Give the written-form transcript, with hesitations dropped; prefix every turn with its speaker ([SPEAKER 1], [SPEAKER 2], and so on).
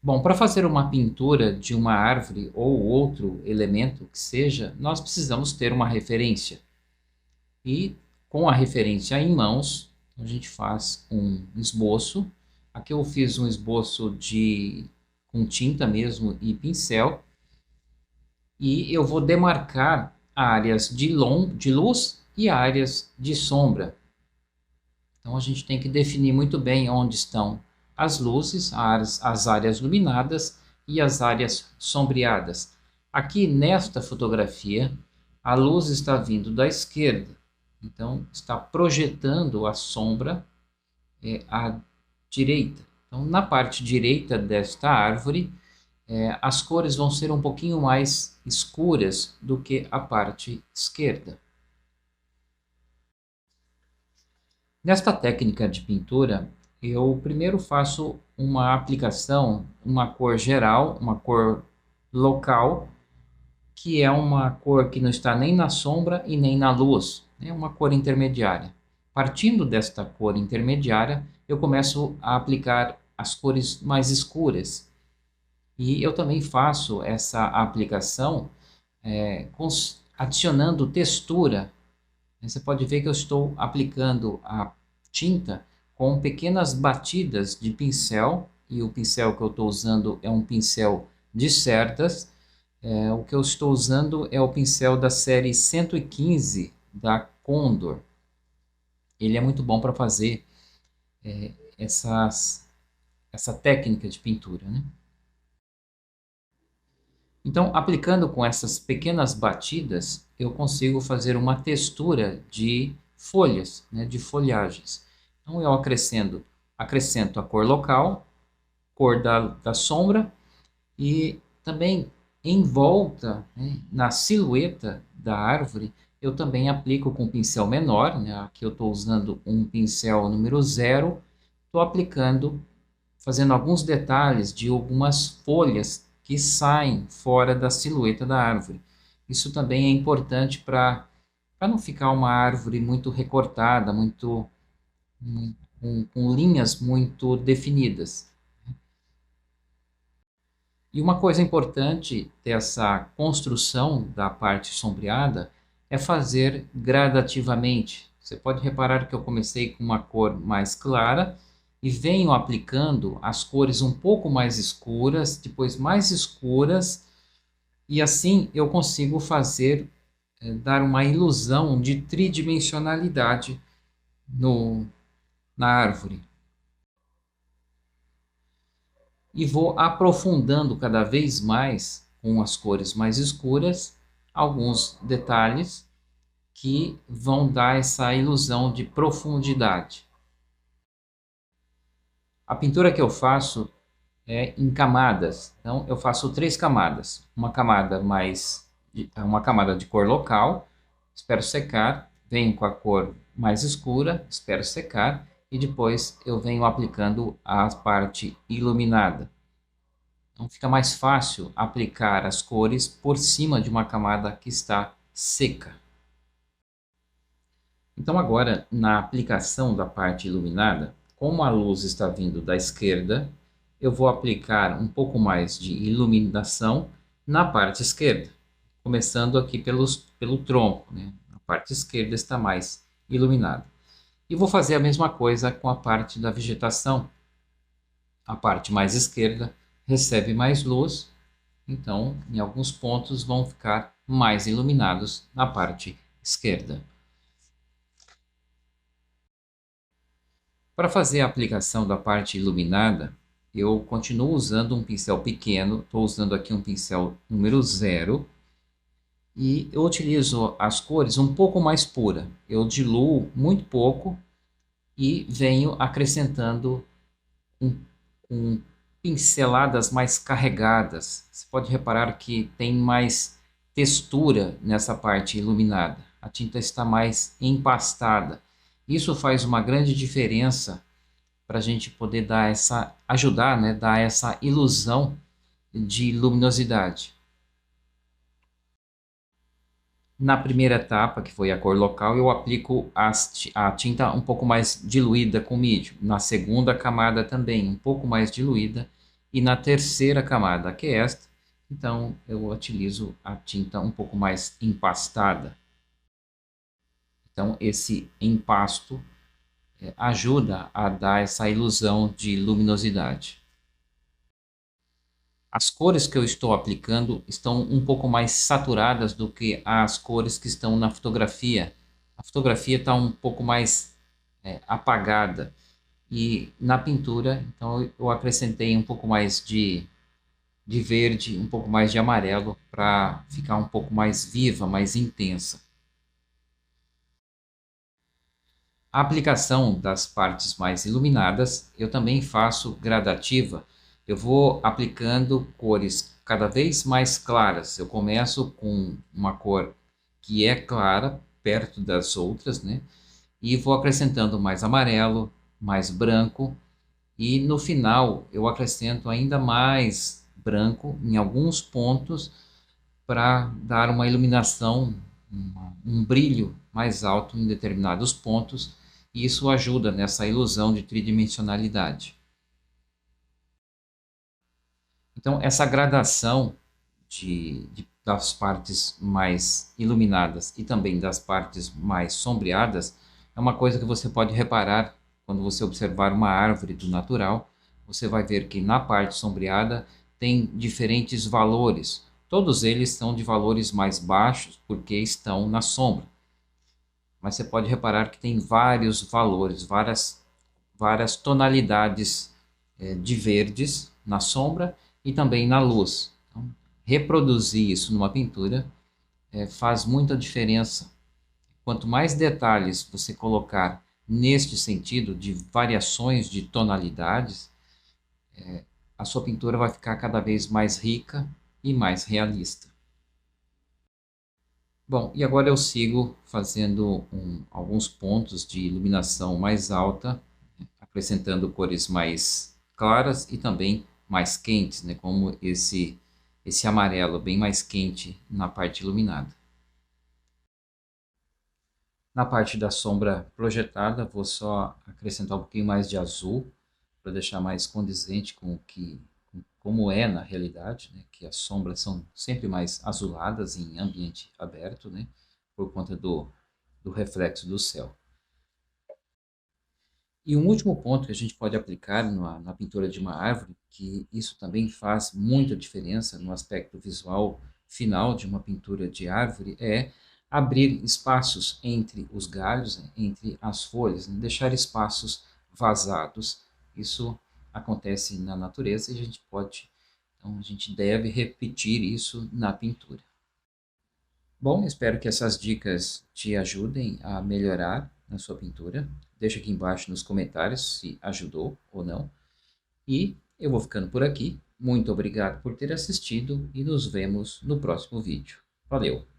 [SPEAKER 1] Bom, para fazer uma pintura de uma árvore ou outro elemento que seja, nós precisamos ter uma referência. E com a referência em mãos, a gente faz um esboço. Aqui eu fiz um esboço com tinta mesmo e pincel. E eu vou demarcar áreas de luz e áreas de sombra. Então a gente tem que definir muito bem onde estão as luzes, as áreas iluminadas e as áreas sombreadas. Aqui nesta fotografia, a luz está vindo da esquerda, então está projetando a sombra à direita. Então na parte direita desta árvore, as cores vão ser um pouquinho mais escuras do que a parte esquerda. Nesta técnica de pintura, eu primeiro faço uma aplicação, uma cor geral, uma cor local, que é uma cor que não está nem na sombra e nem na luz, é uma cor intermediária. Partindo desta cor intermediária, eu começo a aplicar as cores mais escuras. E eu também faço essa aplicação adicionando textura. Você pode ver que eu estou aplicando a tinta com pequenas batidas de pincel, e o pincel que eu estou usando é um pincel de cerdas. O que eu estou usando é o pincel da série 115 da Condor. Ele é muito bom para fazer essa técnica de pintura, né? Então, aplicando com essas pequenas batidas, eu consigo fazer uma textura de folhas, né, de folhagens. Então, eu acrescento a cor local, cor da sombra e também em volta, né, na silhueta da árvore, eu também aplico com pincel menor, né, aqui eu estou usando um pincel número 0, estou aplicando, fazendo alguns detalhes de algumas folhas que saem fora da silhueta da árvore. Isso também é importante para não ficar uma árvore muito recortada, com linhas muito definidas. E uma coisa importante dessa construção da parte sombreada é fazer gradativamente. Você pode reparar que eu comecei com uma cor mais clara e venho aplicando as cores um pouco mais escuras, depois mais escuras, e assim eu consigo dar uma ilusão de tridimensionalidade na árvore. E vou aprofundando cada vez mais, com as cores mais escuras, alguns detalhes que vão dar essa ilusão de profundidade. A pintura que eu faço é em camadas. Então eu faço 3 camadas. Uma camada de cor local, espero secar, venho com a cor mais escura, espero secar e depois eu venho aplicando a parte iluminada. Então fica mais fácil aplicar as cores por cima de uma camada que está seca. Então agora, na aplicação da parte iluminada, como a luz está vindo da esquerda, eu vou aplicar um pouco mais de iluminação na parte esquerda, começando aqui pelo tronco, né? A parte esquerda está mais iluminada. E vou fazer a mesma coisa com a parte da vegetação. A parte mais esquerda recebe mais luz, então em alguns pontos vão ficar mais iluminados na parte esquerda. Para fazer a aplicação da parte iluminada, eu continuo usando um pincel pequeno, estou usando aqui um pincel número 0, e eu utilizo as cores um pouco mais pura. Eu diluo muito pouco e venho acrescentando com pinceladas mais carregadas. Você pode reparar que tem mais textura nessa parte iluminada. A tinta está mais empastada. Isso faz uma grande diferença para a gente poder ajudar, né, dar essa ilusão de luminosidade. Na primeira etapa, que foi a cor local, eu aplico a tinta um pouco mais diluída com mídio. Na segunda camada também, um pouco mais diluída. E na terceira camada, que é esta, então eu utilizo a tinta um pouco mais empastada. Então esse empasto ajuda a dar essa ilusão de luminosidade. As cores que eu estou aplicando estão um pouco mais saturadas do que as cores que estão na fotografia. A fotografia está um pouco mais apagada. E na pintura, então eu acrescentei um pouco mais de verde, um pouco mais de amarelo, para ficar um pouco mais viva, mais intensa. A aplicação das partes mais iluminadas eu também faço gradativa. Eu vou aplicando cores cada vez mais claras. Eu começo com uma cor que é clara, perto das outras, né? E vou acrescentando mais amarelo, mais branco. E no final eu acrescento ainda mais branco em alguns pontos para dar uma iluminação, um brilho mais alto em determinados pontos, e isso ajuda nessa ilusão de tridimensionalidade. Então, essa gradação das partes mais iluminadas e também das partes mais sombreadas é uma coisa que você pode reparar quando você observar uma árvore do natural. Você vai ver que na parte sombreada tem diferentes valores. Todos eles são de valores mais baixos porque estão na sombra. Mas você pode reparar que tem vários valores, várias tonalidades de verdes na sombra e também na luz. Então, reproduzir isso numa pintura faz muita diferença. Quanto mais detalhes você colocar neste sentido de variações de tonalidades, a sua pintura vai ficar cada vez mais rica e mais realista. Bom, e agora eu sigo fazendo alguns pontos de iluminação mais alta, acrescentando cores mais claras e também mais quentes, né, como esse amarelo bem mais quente na parte iluminada. Na parte da sombra projetada, vou só acrescentar um pouquinho mais de azul, para deixar mais condizente com como é na realidade, né? Que as sombras são sempre mais azuladas em ambiente aberto, né? Por conta do reflexo do céu. E um último ponto que a gente pode aplicar na pintura de uma árvore, que isso também faz muita diferença no aspecto visual final de uma pintura de árvore, é abrir espaços entre os galhos, né, entre as folhas, né, deixar espaços vazados. Isso acontece na natureza e então a gente deve repetir isso na pintura. Bom, espero que essas dicas te ajudem a melhorar na sua pintura. Deixa aqui embaixo nos comentários se ajudou ou não. E eu vou ficando por aqui. Muito obrigado por ter assistido e nos vemos no próximo vídeo. Valeu!